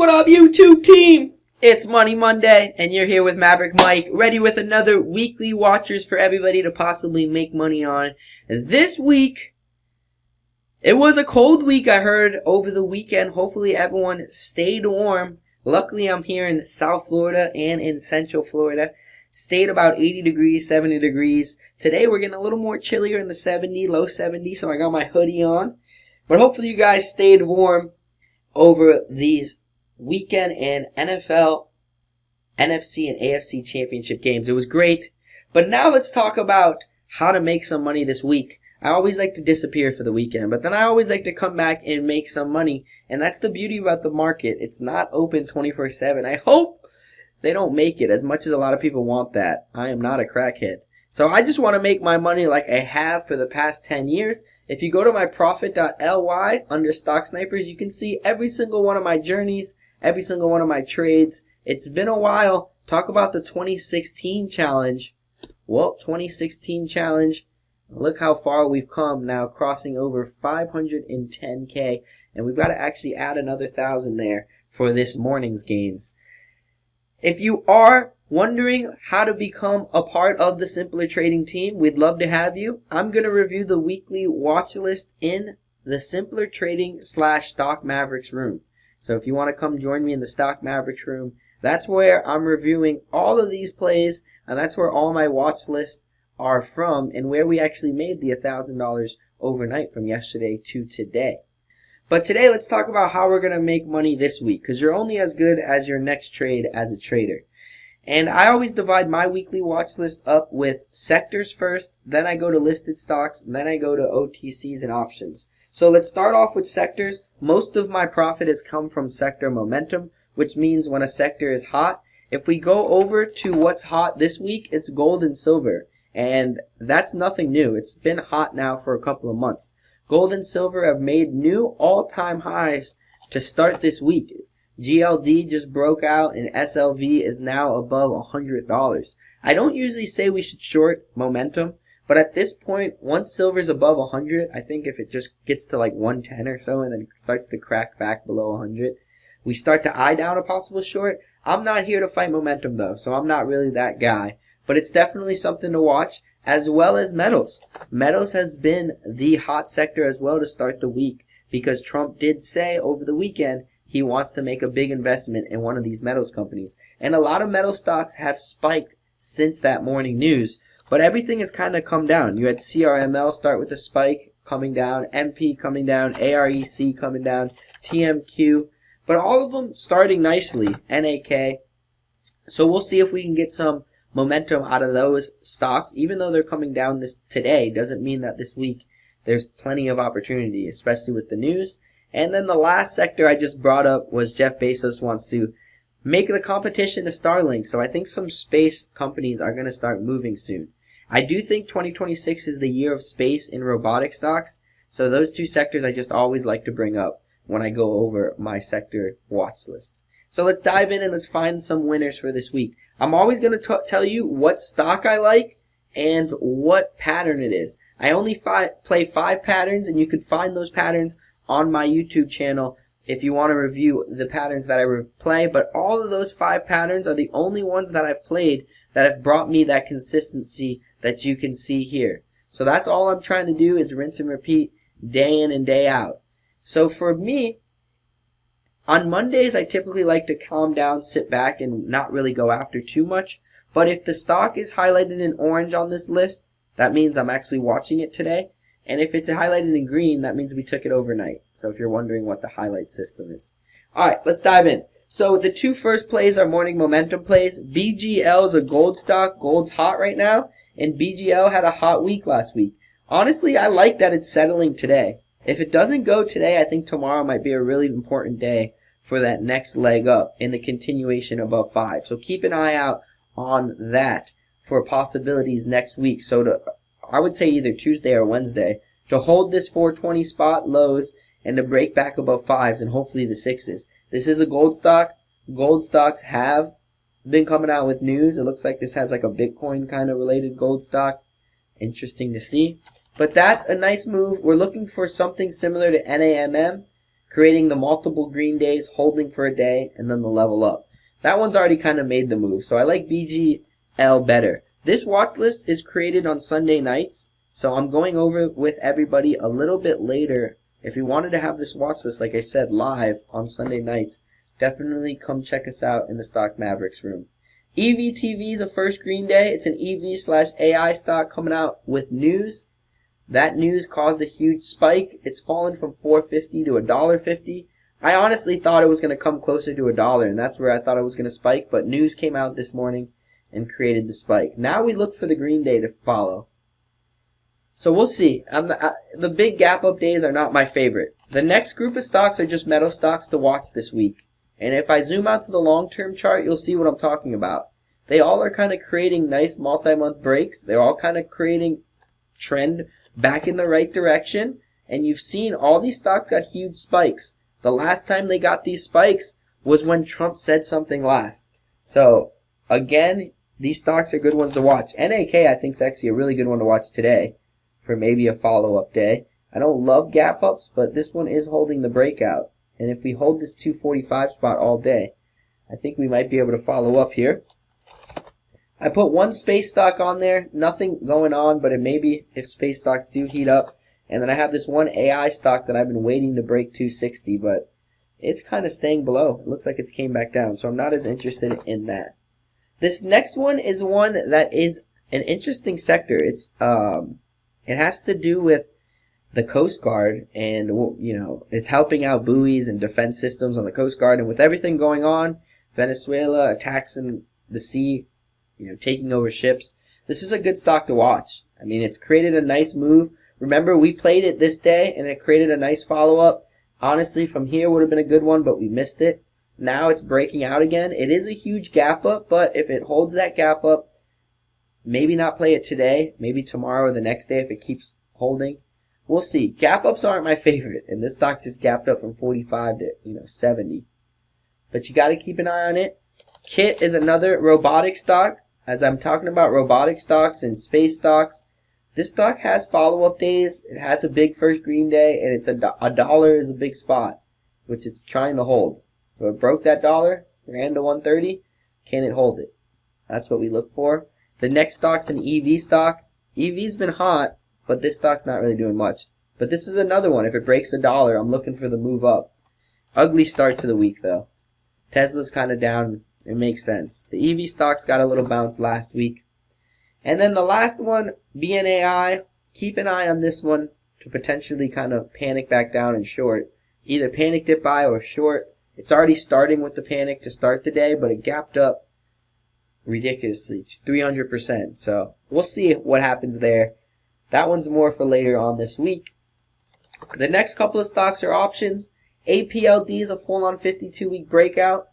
What up, YouTube team? It's Money Monday, and you're here with Maverick Mike, ready with another weekly watchers for everybody to possibly make money on. And this week, it was a cold week, I heard, over the weekend. Hopefully everyone stayed warm. Luckily, I'm here in South Florida and in Central Florida. Stayed about 80 degrees, 70 degrees. Today, we're getting a little more chillier in the 70, low 70, so I got my hoodie on. But hopefully you guys stayed warm over these weekend and NFL, NFC, and AFC championship games. It was great. But now let's talk about how to make some money this week. I always like to disappear for the weekend, but then I always like to come back and make some money. And that's the beauty about the market. It's not open 24/7. I hope they don't make it as much as a lot of people want that. I am not a crackhead. So I just want to make my money like I have for the past 10 years. If you go to my profit.ly under Stock Snipers, you can see every single one of my journeys, every single one of my trades. It's been a while. Talk about the 2016 challenge. Well, 2016 challenge. Look how far we've come now, crossing over 510K. And we've got to actually add another 1,000 there for this morning's gains. If you are wondering how to become a part of the Simpler Trading team, we'd love to have you. I'm going to review the weekly watch list in the Simpler Trading / Stock Mavericks room. So if you want to come join me in the Stock Mavericks room, that's where I'm reviewing all of these plays, and that's where all my watch lists are from, and where we actually made the $1,000 overnight from yesterday to today. But today, let's talk about how we're going to make money this week, because you're only as good as your next trade as a trader. And I always divide my weekly watch list up with sectors first, then I go to listed stocks, and then I go to OTCs and options. So let's start off with sectors. Most of my profit has come from sector momentum, which means when a sector is hot. If we go over to what's hot this week, it's gold and silver. And that's nothing new. It's been hot now for a couple of months. Gold and silver have made new all-time highs to start this week. GLD just broke out and SLV is now above $100. I don't usually say we should short momentum, but at this point, once silver's above 100, I think if it just gets to like 110 or so and then starts to crack back below 100, we start to eye down a possible short. I'm not here to fight momentum though, so I'm not really that guy. But it's definitely something to watch, as well as metals. Metals has been the hot sector as well to start the week, because Trump did say over the weekend he wants to make a big investment in one of these metals companies. And a lot of metal stocks have spiked since that morning news, but everything has kind of come down. You had CRML start with a spike coming down, MP coming down, AREC coming down, TMQ, but all of them starting nicely, NAK. So we'll see if we can get some momentum out of those stocks. Even though they're coming down this today, doesn't mean that this week there's plenty of opportunity, especially with the news. And then the last sector I just brought up was Jeff Bezos wants to make the competition to Starlink. So I think some space companies are going to start moving soon. I do think 2026 is the year of space in robotic stocks. So those two sectors I just always like to bring up when I go over my sector watch list. So let's dive in and let's find some winners for this week. I'm always going to tell you what stock I like and what pattern it is. I only play 5 patterns, and you can find those patterns on my YouTube channel if you want to review the patterns that I play. But all of those 5 patterns are the only ones that I've played that have brought me that consistency that you can see here. So that's all I'm trying to do, is rinse and repeat day in and day out. So for me, on Mondays, I typically like to calm down, sit back, and not really go after too much. But if the stock is highlighted in orange on this list, that means I'm actually watching it today. And if it's highlighted in green, that means we took it overnight. So if you're wondering what the highlight system is. Alright, let's dive in. So the 2 first plays are morning momentum plays. BGL is a gold stock. Gold's hot right now. And BGL had a hot week last week. Honestly, I like that it's settling today. If it doesn't go today, I think tomorrow might be a really important day for that next leg up in the continuation above 5. So keep an eye out on that for possibilities next week. So I would say either Tuesday or Wednesday to hold this 420 spot lows and to break back above 5s and hopefully the 6s. This is a gold stock. Gold stocks have been coming out with news. It looks like this has like a Bitcoin kind of related gold stock. Interesting to see. But that's a nice move. We're looking for something similar to NAMM, creating the multiple green days, holding for a day, and then the level up. That one's already kind of made the move, so I like BGL better. This watch list is created on Sunday nights, so I'm going over with everybody a little bit later. If you wanted to have this watch list, like I said, live on Sunday nights, definitely come check us out in the Stock Mavericks room. EVTV is a first green day. It's an EV/AI stock coming out with news. That news caused a huge spike. It's fallen from $4.50 to $1.50. I honestly thought it was going to come closer to $1, and that's where I thought it was going to spike, but news came out this morning and created the spike. Now we look for the green day to follow. So we'll see. The big gap up days are not my favorite. The next group of stocks are just metal stocks to watch this week. And if I zoom out to the long-term chart, you'll see what I'm talking about. They all are kind of creating nice multi-month breaks. They're all kind of creating trend back in the right direction. And you've seen all these stocks got huge spikes. The last time they got these spikes was when Trump said something last. So, again, these stocks are good ones to watch. NAK, I think, is actually a really good one to watch today for maybe a follow-up day. I don't love gap ups, but this one is holding the breakout. And if we hold this 245 spot all day, I think we might be able to follow up here. I put one space stock on there. Nothing going on, but it may be if space stocks do heat up. And then I have this one AI stock that I've been waiting to break 260, but it's kind of staying below. It looks like it's came back down, so I'm not as interested in that. This next one is one that is an interesting sector. It has to do with the Coast Guard, and it's helping out buoys and defense systems on the Coast Guard. And with everything going on, Venezuela attacks in the sea, taking over ships, this is a good stock to watch. I mean, it's created a nice move. Remember, we played it this day, and it created a nice follow-up. Honestly, from here would have been a good one, but we missed it. Now it's breaking out again. It is a huge gap up, but if it holds that gap up, maybe not play it today, maybe tomorrow or the next day if it keeps holding. We'll see. Gap ups aren't my favorite, and this stock just gapped up from 45 to 70. But you got to keep an eye on it. KIT is another robotic stock. As I'm talking about robotic stocks and space stocks, this stock has follow-up days. It has a big first green day, and it's $1 is a big spot, which it's trying to hold. So it broke that dollar, ran to 130. Can it hold it? That's what we look for. The next stock's an EV stock. EV's been hot, but this stock's not really doing much. But this is another one. If it breaks $1, I'm looking for the move up. Ugly start to the week, though. Tesla's kind of down. It makes sense. The EV stocks got a little bounce last week. And then the last one, BNAI. Keep an eye on this one to potentially kind of panic back down and short. Either panic dip buy or short. It's already starting with the panic to start the day, but it gapped up ridiculously, 300%. So we'll see what happens there. That one's more for later on this week. The next couple of stocks are options. APLD is a full-on 52-week breakout.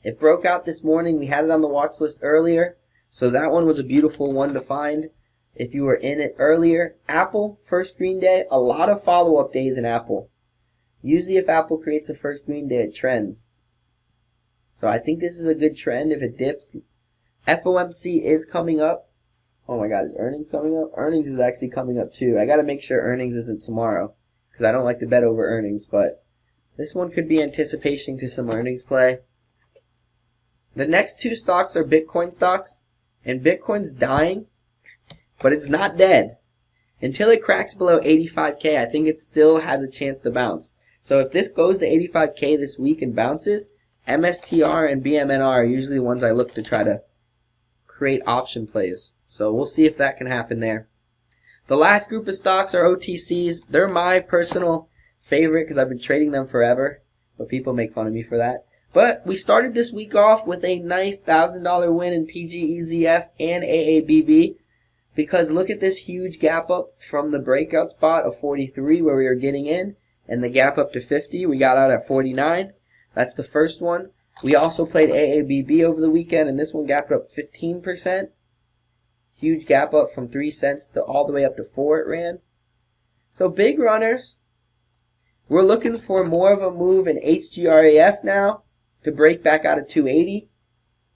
It broke out this morning. We had it on the watch list earlier. So that one was a beautiful one to find if you were in it earlier. Apple, first green day. A lot of follow-up days in Apple. Usually if Apple creates a first green day, it trends. So I think this is a good trend if it dips. FOMC is coming up. Oh my god, is earnings coming up? Earnings is actually coming up too. I got to make sure earnings isn't tomorrow because I don't like to bet over earnings, but this one could be anticipation to some earnings play. The next two stocks are Bitcoin stocks, and Bitcoin's dying, but it's not dead. Until it cracks below 85K, I think it still has a chance to bounce. So if this goes to 85K this week and bounces, MSTR and BMNR are usually the ones I look to try to create option plays. So we'll see if that can happen there. The last group of stocks are OTCs. They're my personal favorite because I've been trading them forever, but people make fun of me for that. But we started this week off with a nice $1,000 win in PGEZF and AABB because look at this huge gap up from the breakout spot of 43 where we were getting in, and the gap up to 50. We got out at 49. That's the first one. We also played AABB over the weekend, and this one gapped up 15%. Huge gap up from 3 cents to all the way up to 4 it ran. So big runners. We're looking for more of a move in HGRAF now to break back out of 280.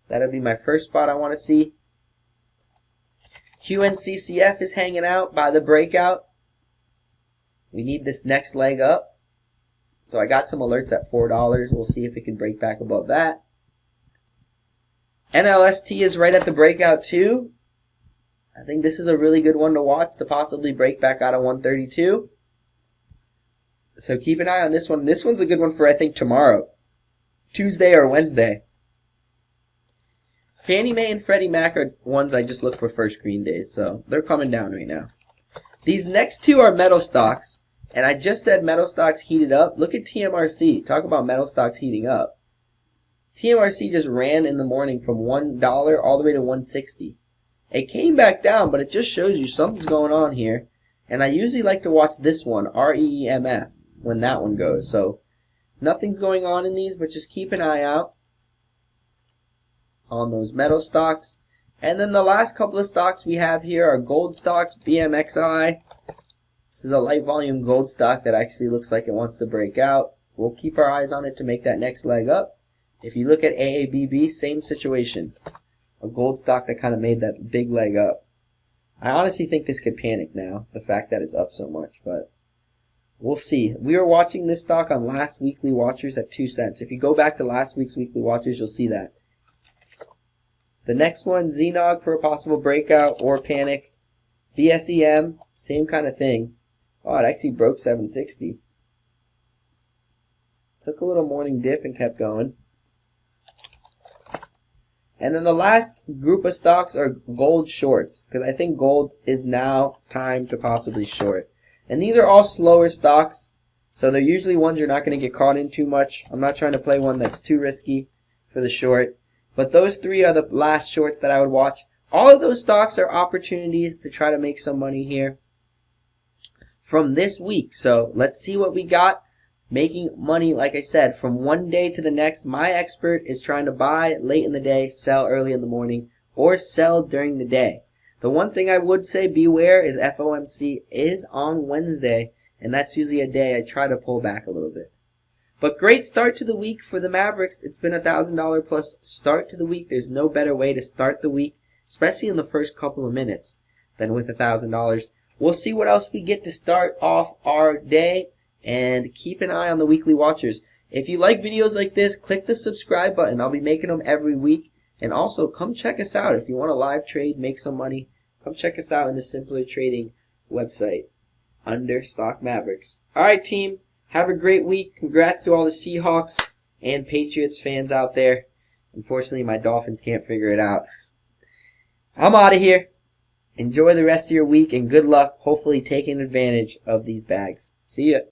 That'll be my first spot I want to see. QNCCF is hanging out by the breakout. We need this next leg up. So I got some alerts at $4. We'll see if it can break back above that. NLST is right at the breakout too. I think this is a really good one to watch to possibly break back out of 132. So keep an eye on this one. This one's a good one for, I think, tomorrow. Tuesday or Wednesday. Fannie Mae and Freddie Mac are ones I just look for first green days, so they're coming down right now. These next two are metal stocks, and I just said metal stocks heated up. Look at TMRC. Talk about metal stocks heating up. TMRC just ran in the morning from $1 all the way to 160. It came back down, but it just shows you something's going on here. And I usually like to watch this one, REEMF, when that one goes. So nothing's going on in these, but just keep an eye out on those metal stocks. And then the last couple of stocks we have here are gold stocks, BMXI. This is a light volume gold stock that actually looks like it wants to break out. We'll keep our eyes on it to make that next leg up. If you look at AABB, same situation. A gold stock that kind of made that big leg up. I honestly think this could panic now, the fact that it's up so much, but we'll see. We were watching this stock on last weekly watchers at 2 cents. If you go back to last week's weekly watchers, you'll see that. The next one, ZNOG for a possible breakout or panic. BSEM, same kind of thing. Oh, it actually broke 760. Took a little morning dip and kept going. And then the last group of stocks are gold shorts, because I think gold is now time to possibly short. And these are all slower stocks, so they're usually ones you're not going to get caught in too much. I'm not trying to play one that's too risky for the short. But those three are the last shorts that I would watch. All of those stocks are opportunities to try to make some money here from this week. So let's see what we got. Making money, like I said, from one day to the next. My expert is trying to buy late in the day, sell early in the morning, or sell during the day. The one thing I would say beware is FOMC is on Wednesday, and that's usually a day I try to pull back a little bit. But great start to the week for the Mavericks. It's been a $1,000 plus start to the week. There's no better way to start the week, especially in the first couple of minutes, than with $1,000. We'll see what else we get to start off our day, and keep an eye on the weekly watchers. If you like videos like this, click the subscribe button. I'll be making them every week. And also, come check us out. If you want to live trade, make some money, come check us out in the Simpler Trading website under Stock Mavericks. All right, team. Have a great week. Congrats to all the Seahawks and Patriots fans out there. Unfortunately, my Dolphins can't figure it out. I'm out of here. Enjoy the rest of your week and good luck, hopefully taking advantage of these bags. See ya.